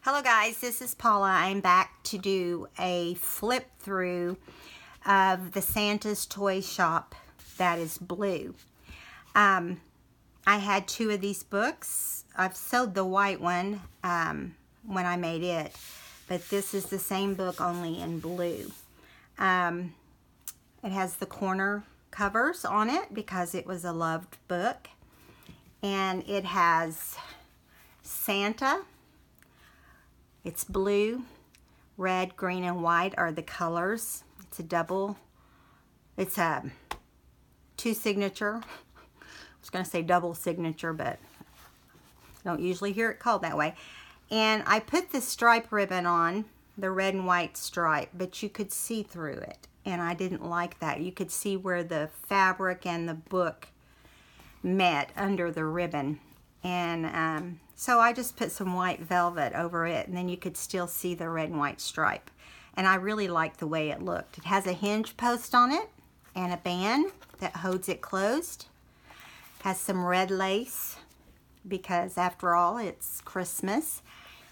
Hello guys, this is Paula. I'm back to do a flip through of the Santa's Toy Shop that is blue. I had two of these books. I've sold the white one when I made it, but this is the same book only in blue. It has the corner covers on it because it was a loved book, and it has Santa. It's blue, red, green, and white are the colors. It's a two signature. I was going to say double signature, but I don't usually hear it called that way. And I put the stripe ribbon on, the red and white stripe, but you could see through it. And I didn't like that. You could see where the fabric and the book met under the ribbon. And so I just put some white velvet over it, and then you could still see the red and white stripe. And I really liked the way it looked. It has a hinge post on it and a band that holds it closed. Has some red lace because after all it's Christmas.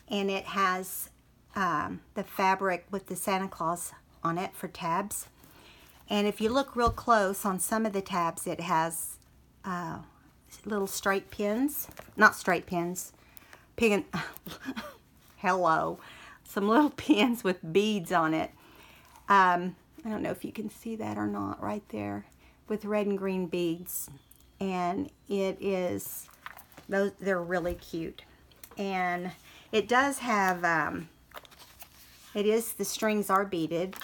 And it has the fabric with the Santa Claus on it for tabs. And if you look real close on some of the tabs, it has little straight pins, not straight pins, hello, some little pins with beads on it. I don't know if you can see that or not right there, with red and green beads. And it is, they're really cute. And it does have, the strings are beaded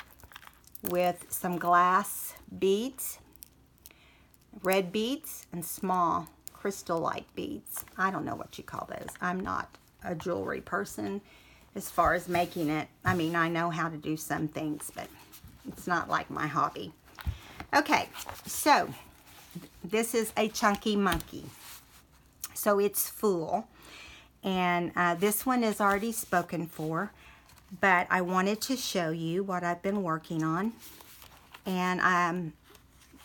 with some glass beads, red beads, and small crystal-like beads. I don't know what you call those. I'm not a jewelry person as far as making it. I mean, I know how to do some things, but it's not like my hobby. Okay, so this is a chunky monkey. So it's full. And this one is already spoken for, but I wanted to show you what I've been working on. And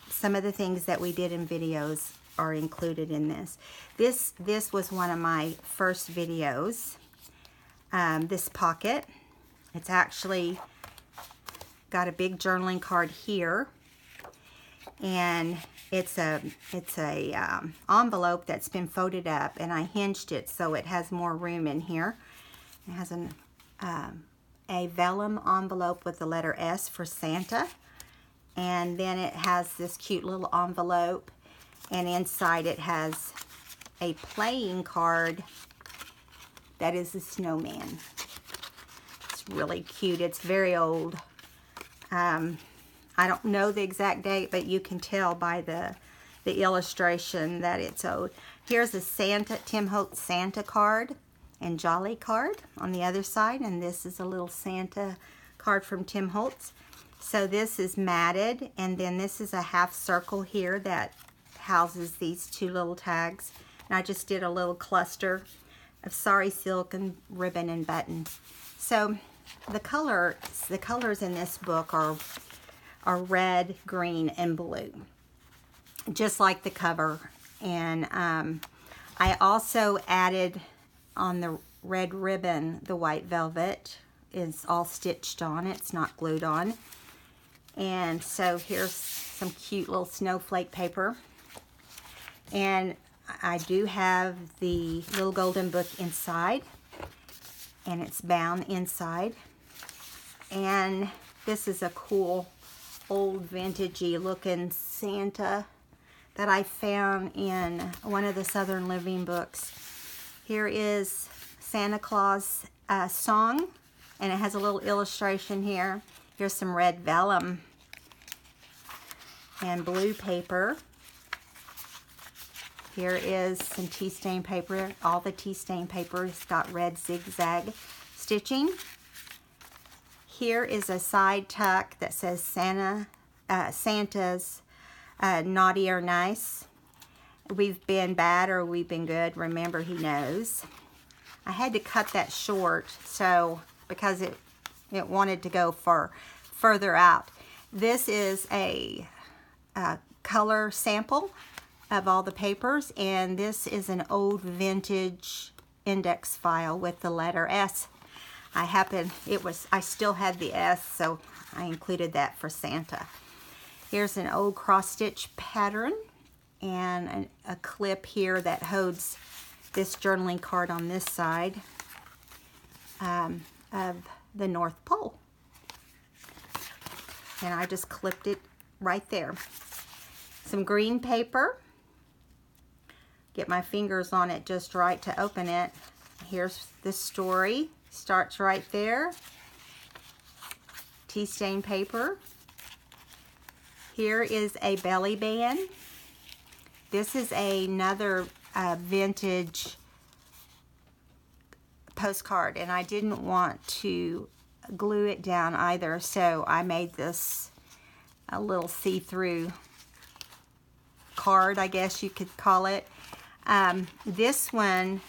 some of the things that we did in videos are included in this. This was one of my first videos. This pocket, it's actually got a big journaling card here, and it's a envelope that's been folded up, and I hinged it so it has more room in here. It has a vellum envelope with the letter S for Santa. And then it has this cute little envelope, and inside it has a playing card that is a snowman. It's really cute. It's very old. I don't know the exact date, but you can tell by the illustration that it's old. Here's a Tim Holtz Santa card and Jolly card on the other side, and this is a little Santa card from Tim Holtz. So this is matted, and then this is a half circle here that houses these two little tags. And I just did a little cluster of sari silk and ribbon and button. So the colors in this book are red, green, and blue, just like the cover. And I also added on the red ribbon, the white velvet is all stitched on. It's not glued on. And so here's some cute little snowflake paper. And I do have the little golden book inside, and it's bound inside. And this is a cool old vintagey looking Santa that I found in one of the Southern Living books. Here is Santa Claus song, and it has a little illustration here. Here's some red vellum and blue paper. Here is some tea stain paper. All the tea stain paper has got red zigzag stitching. Here is a side tuck that says Santa's naughty or nice. We've been bad or we've been good. Remember, he knows. I had to cut that short because it wanted to go further out. This is a color sample of all the papers, and this is an old vintage index file with the letter S. I still had the S, so I included that for Santa. Here's an old cross-stitch pattern and a clip here that holds this journaling card on this side of the North Pole. And I just clipped it right there. Some green paper. Get my fingers on it just right to open it. Here's the story. Starts right there. Tea stain paper. Here is a belly band. This is another vintage postcard, and I didn't want to glue it down either, so I made this a little see-through card, I guess you could call it. This one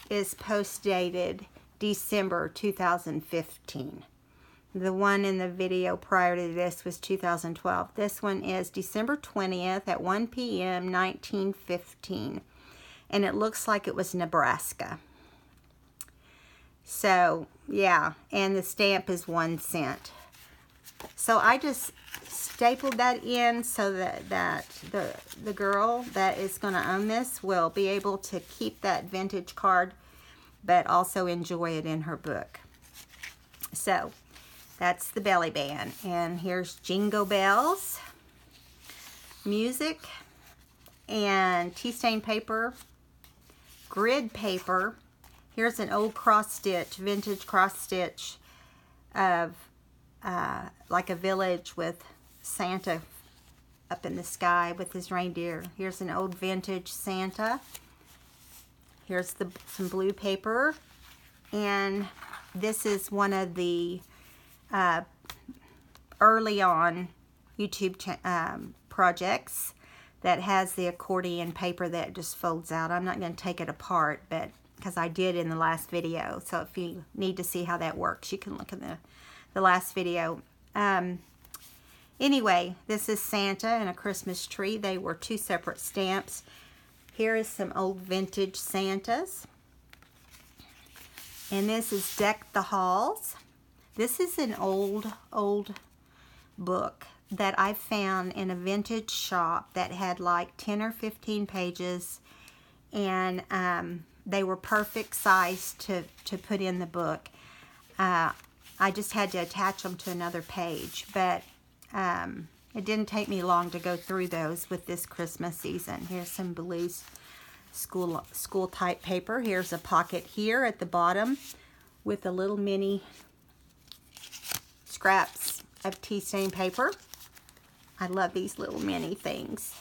is post-dated December 2015. The one in the video prior to this was 2012. This one is December 20th at 1 p.m. 1915. And it looks like it was Nebraska. So, yeah. And the stamp is 1 cent. So I just stapled that in so that the girl that is going to own this will be able to keep that vintage card, but also enjoy it in her book. So that's the belly band. And here's Jingle Bells, music, and tea stain paper, grid paper. Here's an old cross stitch, vintage cross stitch of like a village with Santa up in the sky with his reindeer. Here's an old vintage Santa. Here's some blue paper. And this is one of the early on YouTube projects that has the accordion paper that just folds out. I'm not going to take it apart, but because I did in the last video. So if you need to see how that works, you can look in the last video. Anyway, this is Santa and a Christmas tree. They were 2 separate stamps. Here is some old vintage Santas. And this is Deck the Halls. This is an old book that I found in a vintage shop that had like 10 or 15 pages, and they were perfect size to put in the book. I just had to attach them to another page, but it didn't take me long to go through those with this Christmas season. Here's some blue school type paper. Here's a pocket here at the bottom with a little mini scraps of tea stain paper. I love these little mini things.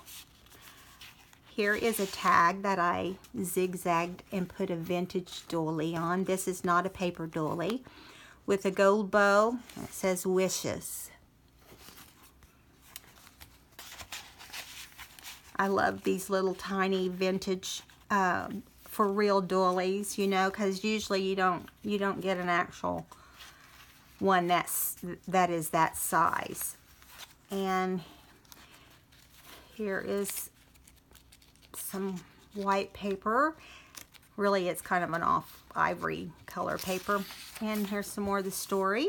Here is a tag that I zigzagged and put a vintage doily on. This is not a paper doily. With a gold bow. It says wishes. I love these little tiny vintage for real doilies, you know, because usually you don't get an actual one that is that size. And here is some white paper. Really, it's kind of an off ivory color paper. And here's some more of the story.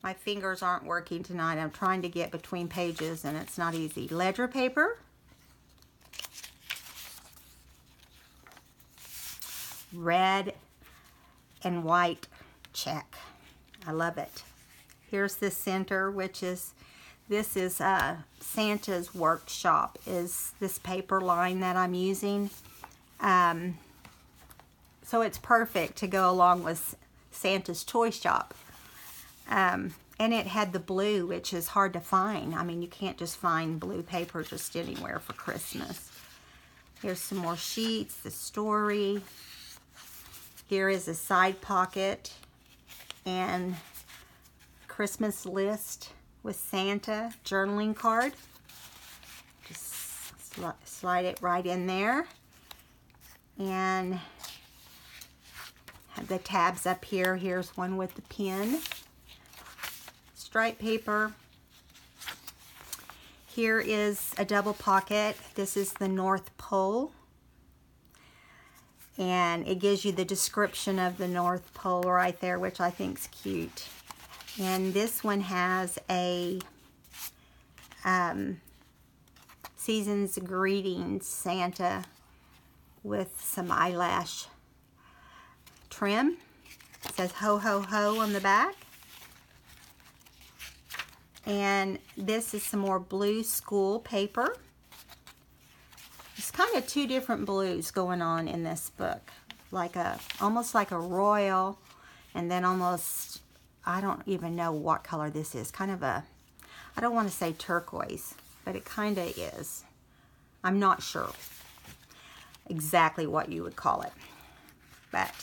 My fingers aren't working tonight. I'm trying to get between pages and it's not easy. Ledger paper. Red and white check. I love it. Here's the center, which is, this is Santa's Workshop, is this paper line that I'm using. So it's perfect to go along with Santa's Toy Shop. And it had the blue, which is hard to find. I mean, you can't just find blue paper just anywhere for Christmas. Here's some more sheets, the story. Here is a side pocket and Christmas list with Santa journaling card. Just slide it right in there. And have the tabs up here. Here's one with the pin. Stripe paper. Here is a double pocket. This is the North Pole. And it gives you the description of the North Pole right there, which I think is cute. And this one has a Season's Greetings Santa with some eyelash trim. It says ho ho ho on the back. And this is some more blue school paper. There's kind of two different blues going on in this book. Almost like a royal, and then almost, I don't even know what color this is. Kind of a, I don't want to say turquoise, but it kind of is. I'm not sure exactly what you would call it. But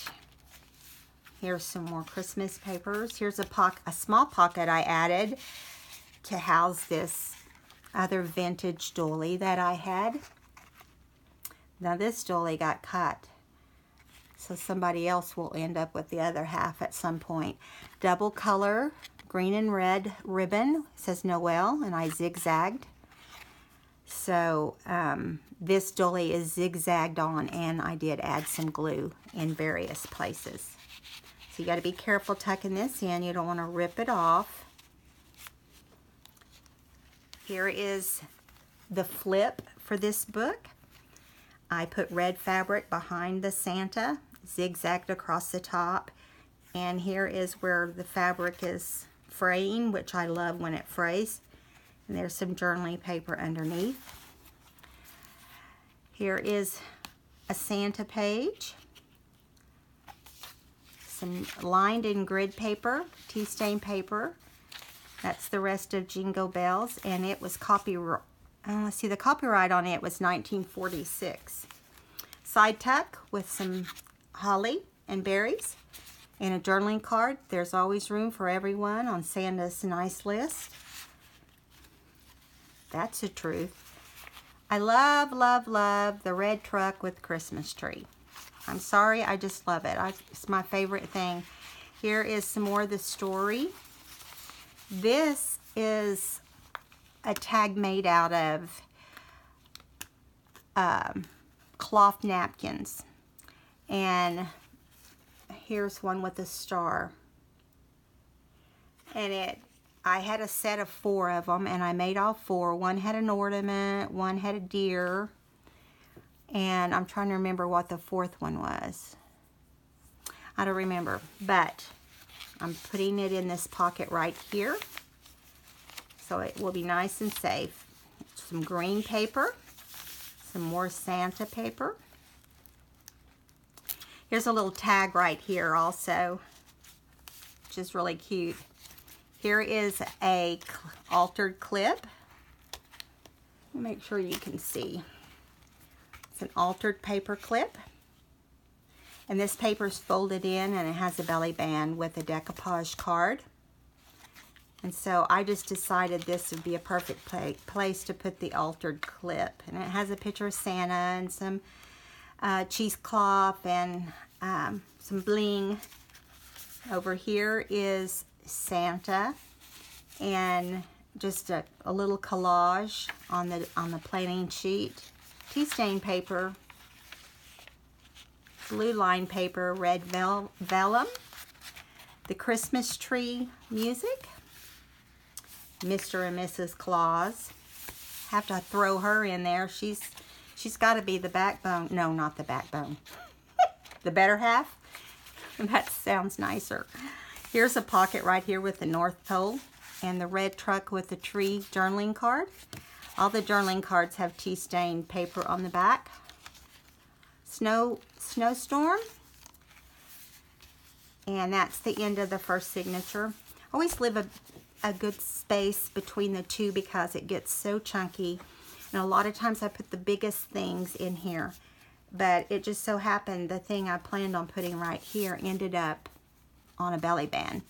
here's some more Christmas papers. Here's a small pocket I added to house this other vintage dolly that I had. Now this dolly got cut, so somebody else will end up with the other half at some point. Double color, green and red ribbon. It says Noel, and I zigzagged. So this dolly is zigzagged on, and I did add some glue in various places. So you got to be careful tucking this in. You don't want to rip it off. Here is the flip for this book. I put red fabric behind the Santa, zigzagged across the top, and here is where the fabric is fraying, which I love when it frays. And there's some journaling paper underneath. Here is a Santa page, some lined in grid paper, tea stain paper. That's the rest of Jingle Bells, and it was copyright. Let's see, the copyright on it was 1946. Side tuck with some holly and berries, and a journaling card. There's always room for everyone on Santa's nice list. That's the truth. I love, love, love the red truck with Christmas tree. I'm sorry, I just love it. It's my favorite thing. Here is some more of the story. This is a tag made out of cloth napkins. And here's one with a star. And I had a set of 4 of them, and I made all 4. One had an ornament, one had a deer, and I'm trying to remember what the 4th one was. I don't remember, but I'm putting it in this pocket right here, so it will be nice and safe. Some green paper, some more Santa paper. Here's a little tag right here also, which is really cute. Here is a altered clip. Make sure you can see. It's an altered paper clip. And this paper is folded in, and it has a belly band with a decoupage card. And so I just decided this would be a perfect place to put the altered clip. And it has a picture of Santa and some cheesecloth and some bling. Over here is Santa, and just a little collage on the planing sheet. Tea stain paper, blue line paper, red vellum, the Christmas tree music, Mr. and Mrs. Claus. Have to throw her in there. She's got to be the backbone. No, not the backbone. The better half. That sounds nicer. Here's a pocket right here with the North Pole and the red truck with the tree journaling card. All the journaling cards have tea stain paper on the back. Snowstorm. And that's the end of the first signature. Always leave a good space between the two because it gets so chunky. And a lot of times I put the biggest things in here. But it just so happened the thing I planned on putting right here ended up on a belly band.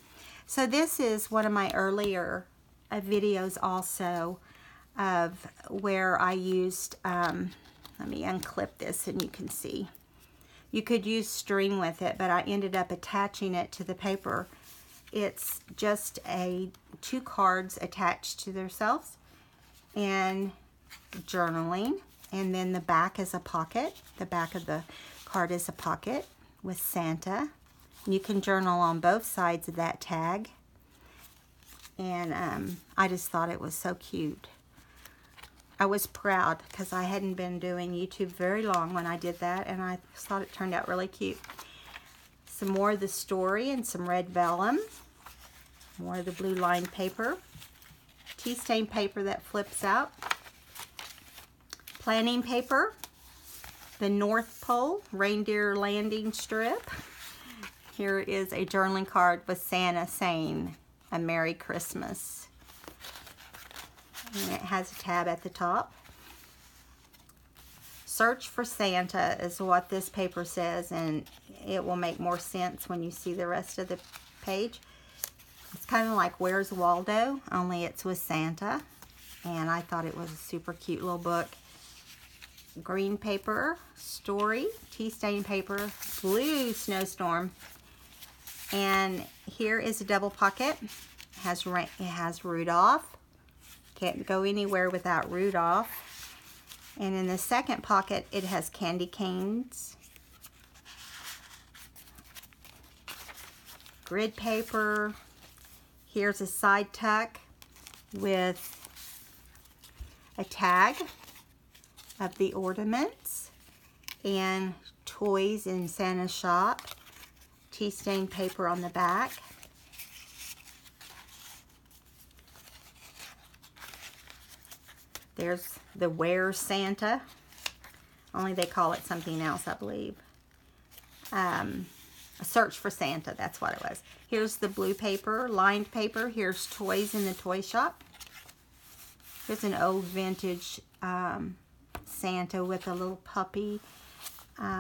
So this is one of my earlier videos also of where I used, let me unclip this and you can see. You could use string with it, but I ended up attaching it to the paper. It's just 2 cards attached to themselves and journaling. And then the back is a pocket. The back of the card is a pocket with Santa. You can journal on both sides of that tag. And I just thought it was so cute. I was proud because I hadn't been doing YouTube very long when I did that, and I thought it turned out really cute. Some more of the story and some red vellum. More of the blue lined paper. Tea stain paper that flips out. Planning paper. The North Pole reindeer landing strip. Here is a journaling card with Santa saying a Merry Christmas. And it has a tab at the top. Search for Santa is what this paper says, and it will make more sense when you see the rest of the page. It's kind of like Where's Waldo, only it's with Santa. And I thought it was a super cute little book. Green paper, story, tea stain paper, blue snowstorm. And here is a double pocket. It has Rudolph. Can't go anywhere without Rudolph. And in the second pocket, it has candy canes, grid paper. Here's a side tuck with a tag of the ornaments and toys in Santa's shop. Tea stain paper on the back. There's the Where's Santa. Only they call it something else, I believe. A Search for Santa, that's what it was. Here's the blue paper, lined paper. Here's toys in the toy shop. Here's an old vintage Santa with a little puppy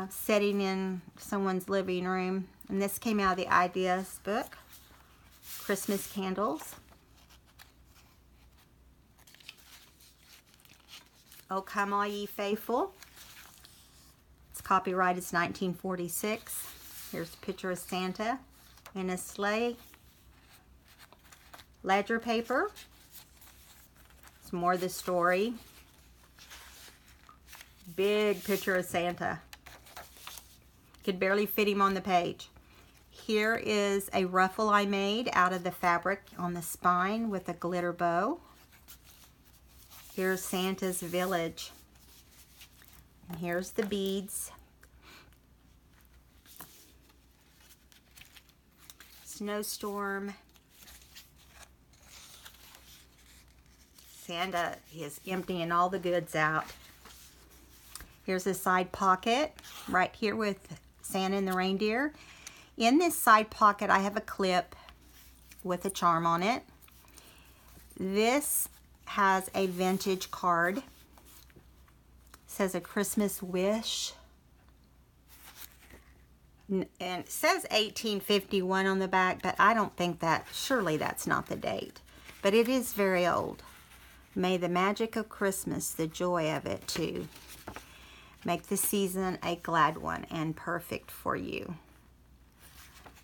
sitting in someone's living room. And this came out of the Ideas book. Christmas candles. Oh, Come All Ye Faithful. Its copyright is 1946. Here's a picture of Santa in a sleigh. Ledger paper. Some more of the story. Big picture of Santa. Could barely fit him on the page. Here is a ruffle I made out of the fabric on the spine with a glitter bow. Here's Santa's village. And here's the beads. Snowstorm. Santa is emptying all the goods out. Here's a side pocket right here with Santa and the reindeer. In this side pocket, I have a clip with a charm on it. This has a vintage card. It says A Christmas Wish. And it says 1851 on the back, but I don't think that, surely that's not the date. But it is very old. May the magic of Christmas, the joy of it too, make the season a glad one and perfect for you.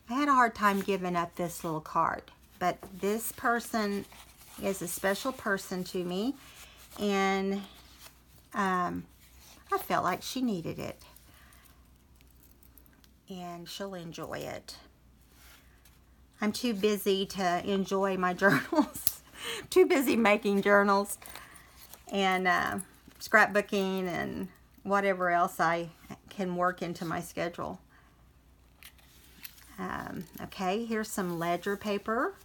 I had a hard time giving up this little card, but this person is a special person to me, and I felt like she needed it, and she'll enjoy it. I'm too busy to enjoy my journals. Too busy making journals and scrapbooking and whatever else I can work into my schedule. Okay, here's some ledger paper.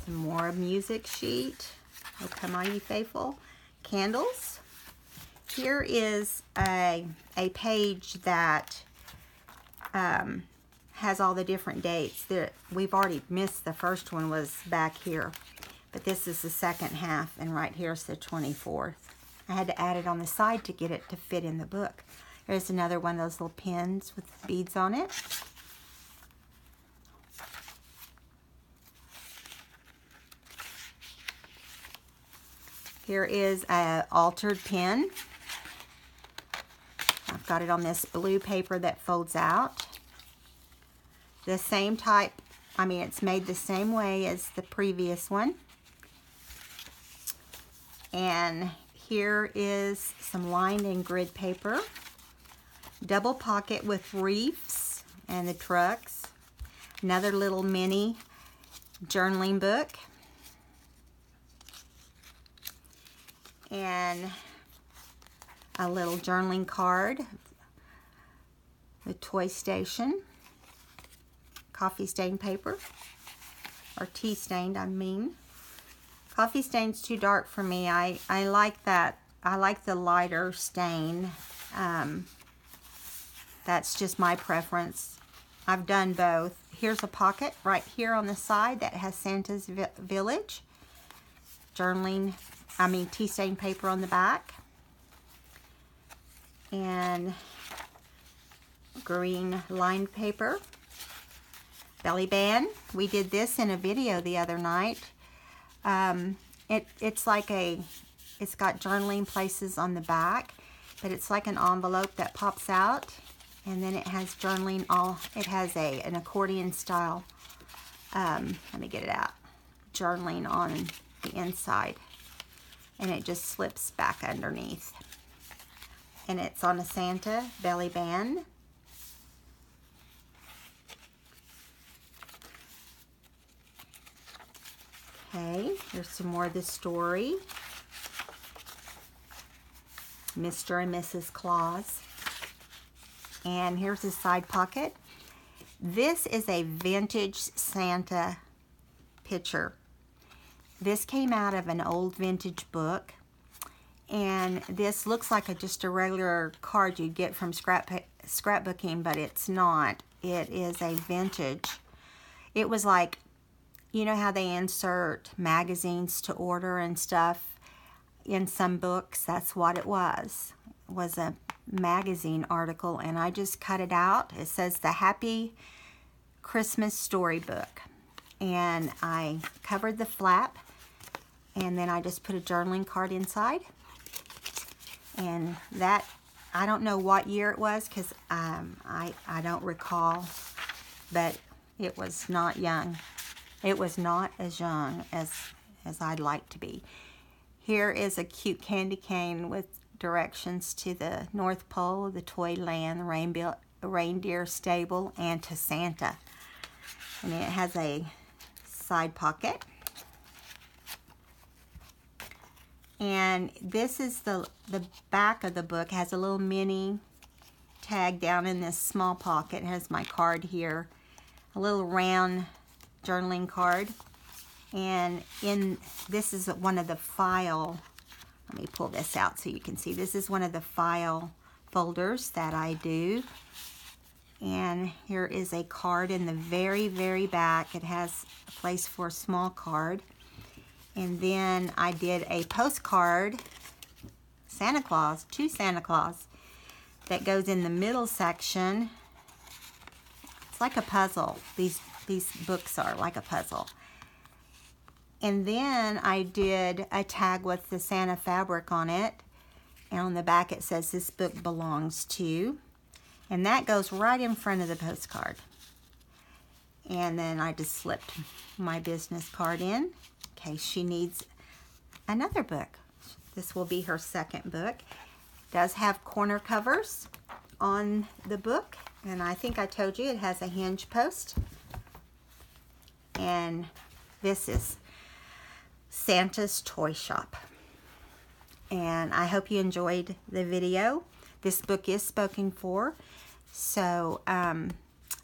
Some more music sheet. Oh, Come All Ye Faithful. Candles. Here is a page that has all the different dates. We've already missed the first one, was back here. But this is the second half, and right here's the 24th. I had to add it on the side to get it to fit in the book. There's another one of those little pins with beads on it. Here is an altered pen. I've got it on this blue paper that folds out. The same type I mean, it's made the same way as the previous one. And here is some lined and grid paper. Double pocket with reefs and the trucks. Another little mini journaling book. And a little journaling card. The toy station. Coffee stain paper. Or tea stained, I mean. Coffee stain's too dark for me. I like that. I like the lighter stain. That's just my preference. I've done both. Here's a pocket right here on the side that has Santa's Village. Journaling, tea stain paper on the back. And green lined paper. Belly band. We did this in a video the other night. It's got journaling places on the back, but it's like an envelope that pops out. And then it has journaling it has an accordion style, let me get it out, journaling on the inside. And it just slips back underneath. And it's on a Santa belly band. Okay, here's some more of the story. Mr. and Mrs. Claus. And here's his side pocket. This is a vintage Santa picture. This came out of an old vintage book. And this looks like just a regular card you'd get from scrapbooking, but it's not. It is a vintage. It was like, you know how they insert magazines to order and stuff in some books? That's what it was. It was a magazine article, and I just cut it out. It says the Happy Christmas Storybook, and I covered the flap, and then I just put a journaling card inside. And that, I don't know what year it was, because I don't recall, but it was not young. It was not as young as I'd like to be. Here is a cute candy cane with directions to the North Pole, the Toyland, the reindeer stable, and to Santa. And it has a side pocket. And this is the back of the book. It has a little mini tag down in this small pocket. It has my card here. A little round journaling card. And this is one of the file, let me pull this out so you can see. This is one of the file folders that I do. And here is a card in the very, very back. It has a place for a small card. And then I did a postcard, Santa Claus, to Santa Claus, that goes in the middle section. It's like a puzzle. These books are like a puzzle. And then I did a tag with the Santa fabric on it. And on the back it says, this book belongs to. And that goes right in front of the postcard. And then I just slipped my business card in case she needs another book. This will be her second book. It does have corner covers on the book. And I think I told you it has a hinge post. And this is Santa's Toy Shop. And I hope you enjoyed the video. This book is spoken for. So, and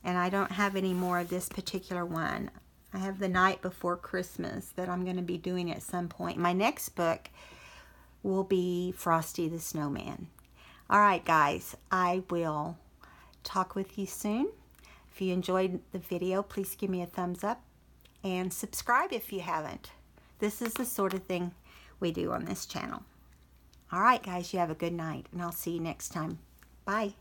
I don't have any more of this particular one. I have The Night Before Christmas that I'm going to be doing at some point. My next book will be Frosty the Snowman. All right, guys, I will talk with you soon. If you enjoyed the video, please give me a thumbs up and subscribe if you haven't. This is the sort of thing we do on this channel. All right, guys, you have a good night, and I'll see you next time. Bye.